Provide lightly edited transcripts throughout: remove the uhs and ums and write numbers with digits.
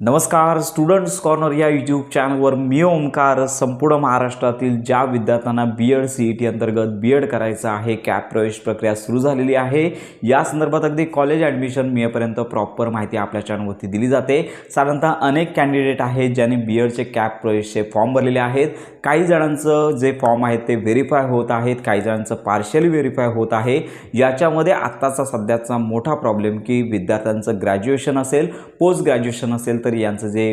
नमस्कार students corner या YouTube चॅनलवर मी ओमकार संपूर्ण महाराष्ट्रातील ज्या विद्यार्थ्यांना BEd CET अंतर्गत BEd करायचं आहे कॅप प्रवेश प्रक्रिया सुरू झालेली आहे। या संदर्भात अगदी कॉलेज ॲडमिशन मिळेपर्यंत प्रॉपर माहिती आपल्या चॅनलवरती दिली जाते। साधारणतः अनेक कॅन्डिडेट आहेत ज्यांनी BEdचे कॅप प्रवेशचे फॉर्म भरलेले आहेत। काही जणांचं जे फॉर्म आहेत ते व्हेरीफाय होत आहेत, काही जणांचं पार्शियली व्हेरीफाय होत आहे। याच्यामध्ये आत्ताचा सध्याचा मोठा प्रॉब्लेम की विद्यार्थ्यांचं ग्रॅज्युएशन असेल, पोस्ट ग्रॅज्युएशन असेल तर यांचं जे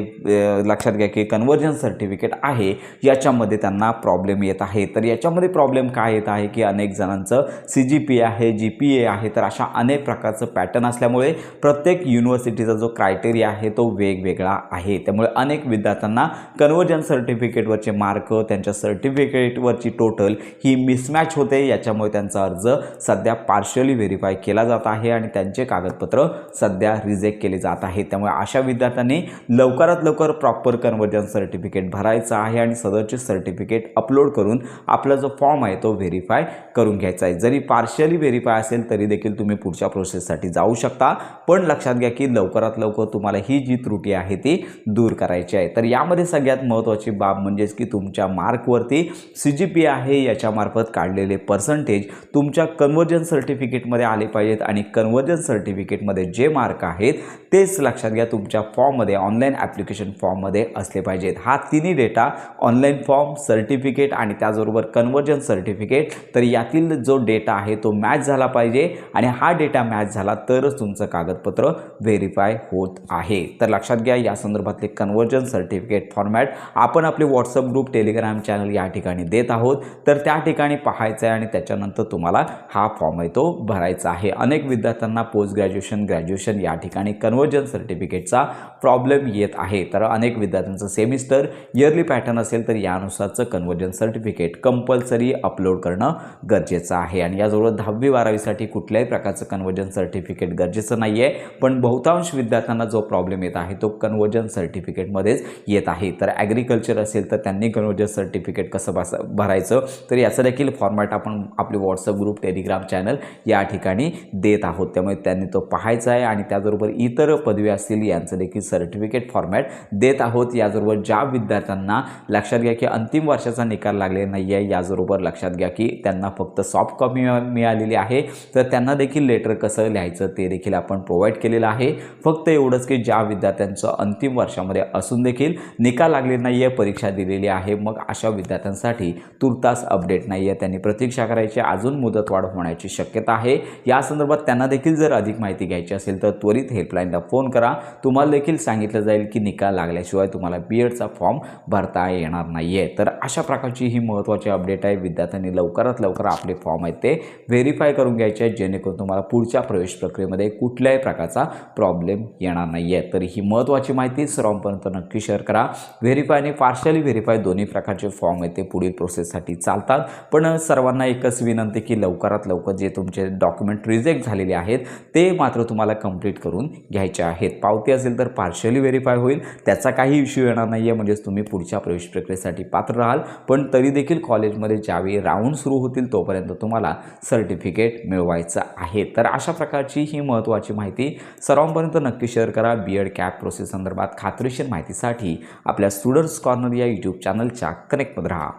लक्षात घ्या की कन्वर्जन्स सर्टिफिकेट आहे याच्यामध्ये त्यांना प्रॉब्लेम येत आहे। तर याच्यामध्ये प्रॉब्लेम काय येत आहे की अनेक जणांचं CGPA आहे, GPA आहे, तर अशा अनेक प्रकारचं पॅटर्न असल्यामुळे प्रत्येक युनिव्हर्सिटीचा जो क्रायटेरिया आहे तो वेगवेगळा आहे। त्यामुळे अनेक विद्यार्थ्यांना कन्वर्जन्स सर्टिफिकेटवरचे मार्क, त्यांच्या सर्टिफिकेटवरची टोटल ही मिसमॅच होते। याच्यामुळे त्यांचा अर्ज सध्या पार्शियली व्हेरीफाय केला जात आहे आणि त्यांचे कागदपत्र सध्या रिजेक्ट केले जात आहेत। त्यामुळे अशा विद्यार्थ्यांनी लवकरात लवकर प्रॉपर कन्वर्जन्स सर्टिफिकेट भरायचं आहे आणि सदरचे सर्टिफिकेट अपलोड करून आपला जो फॉर्म आहे तो व्हेरीफाय करून घ्यायचा आहे। जरी पार्शियली व्हेरीफाय असेल तरी देखील तुम्ही पुढच्या प्रोसेससाठी जाऊ शकता, पण लक्षात घ्या की लवकरात लवकर तुम्हाला ही जी त्रुटी आहे ती दूर करायची आहे। तर यामध्ये सगळ्यात महत्त्वाची बाब म्हणजेच की तुमच्या मार्कवरती CGPA आहे याच्यामार्फत काढलेले पर्सेंटेज तुमच्या कन्वर्जन्स सर्टिफिकेटमध्ये आले पाहिजेत आणि कन्वर्जन्स सर्टिफिकेटमध्ये जे मार्क आहेत तेच लक्षात घ्या तुमच्या फॉर्ममध्ये ऑनलाईन ॲप्लिकेशन फॉर्ममध्ये असले पाहिजेत। हा तिन्ही डेटा ऑनलाईन फॉर्म, सर्टिफिकेट आणि त्याचबरोबर कन्वर्जन्स सर्टिफिकेट, तर यातील जो डेटा आहे तो मॅच झाला पाहिजे आणि हा डेटा मॅच झाला तरच तुमचं कागदपत्र व्हेरीफाय होत आहे। तर लक्षात घ्या या संदर्भातले कन्वर्जन्स सर्टिफिकेट फॉर्मॅट आपण आपले व्हॉट्सअप ग्रुप, टेलिग्राम चॅनल या ठिकाणी देत आहोत, तर त्या ठिकाणी पाहायचं आहे आणि त्याच्यानंतर तुम्हाला हा फॉर्म आहे तो भरायचा आहे। अनेक विद्यार्थ्यांना पोस्ट ग्रॅज्युएशन, ग्रॅज्युएशन या ठिकाणी कन्वर्जन्स सर्टिफिकेटचा प्रॉब्लेम येत आहे। तर अनेक विद्यार्थ्यांचं सेमिस्टर इयरली पॅटर्न असेल तर यानुसारचं कन्वर्जन्स सर्टिफिकेट कंपल्सरी अपलोड करणं गरजेचं आहे आणि याजवळ 10वी-12वीसाठी कुठल्याही प्रकारचं कन्वर्जन्स सर्टिफिकेट गरजेचं नाही आहे, पण बहुतांश विद्यार्थ्यांना जो प्रॉब्लेम येत आहे तो कन्वर्जन्स सर्टिफिकेटमध्येच येत आहे। तर ॲग्रिकल्चर असेल तर त्यांनी कन्वर्जन्स सर्टिफिकेट कसं भरायचं तर याचं देखील फॉर्मॅट आपण आपले व्हॉट्सअप ग्रुप, टेलिग्राम चॅनल या ठिकाणी देत आहोत, त्यामुळे त्यांनी तो पाहायचा आहे आणि त्याचबरोबर इतर पदवी असतील यांचं देखील सर्टिफिकेट फॉर्मॅट देत आहोत। याचबरोबर ज्या विद्यार्थ्यांना लक्षात घ्या की अंतिम वर्षाचा निकाल लागलेला नाही आहे, याचबरोबर लक्षात घ्या की त्यांना फक्त सॉफ्ट कॉपी मिळालेली आहे, तर त्यांना देखील लेटर कसं लिहायचं ते देखील आपण प्रोव्हाइड केलेलं आहे। फक्त एवढंच की ज्या विद्यार्थ्यांचं अंतिम वर्षामध्ये असून देखील निकाल लागले नाही आहे, परीक्षा दिलेली आहे, मग अशा विद्यार्थ्यांसाठी तुर्तास अपडेट नाही आहे, त्यांनी प्रतीक्षा करायची, अजून मुदतवाढ होण्याची शक्यता आहे। या संदर्भात त्यांना देखील जर अधिक माहिती घ्यायची असेल तर त्वरित हेल्पलाईनला फोन करा। तुम्हाला देखील सांगितलं जाईल की निकाल लागल्याशिवाय तुम्हाला BEdचा फॉर्म भरता येणार नाही आहे। तर अशा प्रकारची ही महत्त्वाची अपडेट आहे। विद्यार्थ्यांनी लवकरात लवकर आपले फॉर्म आहेत ते व्हेरीफाय करून घ्यायचे आहेत, जेणेकरून तुम्हाला पुढच्या प्रवेश प्रक्रियेमध्ये कुठल्याही प्रकारचा प्रॉब्लेम येणार नाही आहे। तर ही महत्त्वाची माहिती सर्वांपर्यंत नक्की शेअर करा। व्हेरीफाय आणि पार्शियली व्हेरीफाय दोन्ही प्रकारचे फॉर्म आहेत ते पुढील प्रोसेससाठी चालतात, पण सर्वांना एकच विनंती की लवकरात लवकर जे तुमचे डॉक्युमेंट रिजेक्ट झालेले आहेत ते मात्र तुम्हाला कंप्लीट करून घ्यायचे आहेत। पावती असेल तर पार्शियली व्हेरीफाय होईल, त्याचा काही इश्यू येणार नाही आहे, म्हणजेच तुम्ही पुढच्या प्रवेश प्रक्रियेसाठी पात्र राहाल, पण तरी देखील कॉलेजमध्ये ज्यावेळी राऊंड सुरू होतील तोपर्यंत तुम्हाला सर्टिफिकेट मिळवायचं आहे। तर अशा प्रकारची ही महत्त्वाची माहिती सर्वांपर्यंत नक्की शेअर करा। BEd कॅप प्रोसेस संदर्भात खात्रीशीर माहितीसाठी आपल्या स्टुडंट्स कॉर्नर या यूट्यूब चॅनलच्या कनेक्टमध्ये राहा।